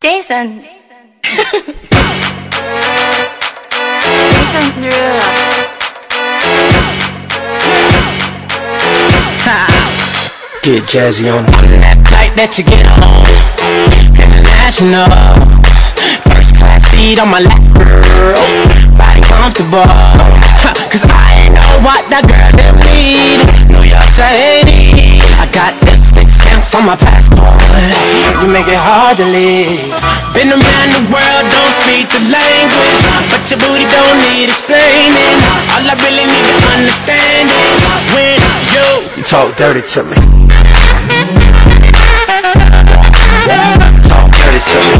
Jason. Jason Derulo. Get jazzy on that flight that you get on. International, first class seat on my lap, girl. Body comfortable, cause I ain't know what that girl them need. New York to Haiti, I got lipstick stamps on my passport. You make it hard to leave. Been around the world, don't speak the language, but your booty don't need explaining. All I really need to understand is when you talk dirty to me. Talk dirty to me.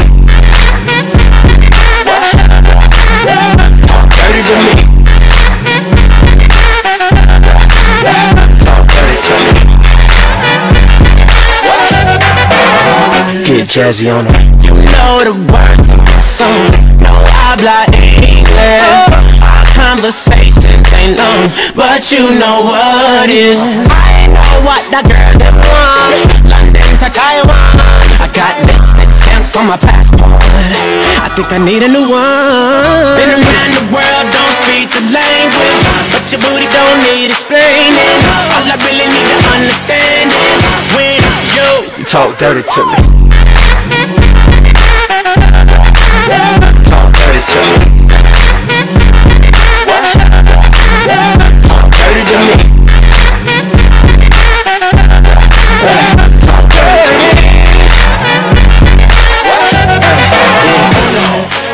Talk dirty to me. Talk dirty to me. Get jazzy on it. You know the words of my songs. No habla English. Our conversations ain't long, but you know what is. I ain't know what that girl them want. London to Taiwan. I got lipstick stamps on my passport. I think I need a new one. Been around the world, don't speak the language, but your booty don't need explaining. All I really need to understand is when you talk dirty to me. Talk dirty to me. Talk dirty to me. Talk dirty to me.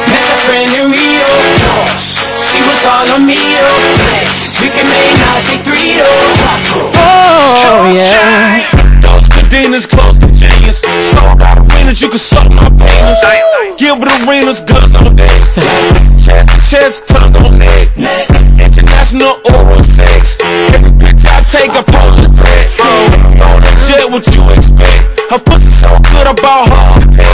Met a friend in Rio. She was all on me. We can make now take 3 to 4. Oh yeah. Those cadenas close to genius. So about arenas you can suck my penis. Gilbert Arenas, guns on deck. Chest to chest, tongue on neck. International oral sex. Every picture I take, I pose a threat. On the jet, what you expect? Her pussy so good, I bought her a pet.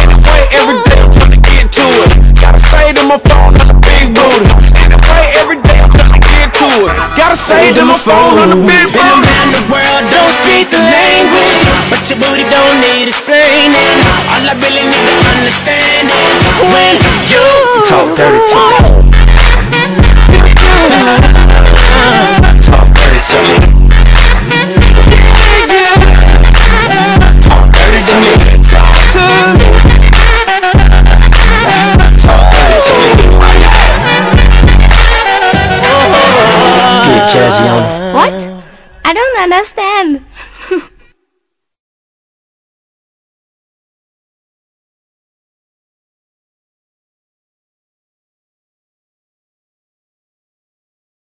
Anyway, every day I'm trying to get to it. Gotta say to my phone on the big booty. Anyway, every day I'm trying to get to it. Gotta say to my phone on the big booty. Been around the world, don't speak the language, but your booty don't need explaining. All I really need to understand is when you talk dirty to me.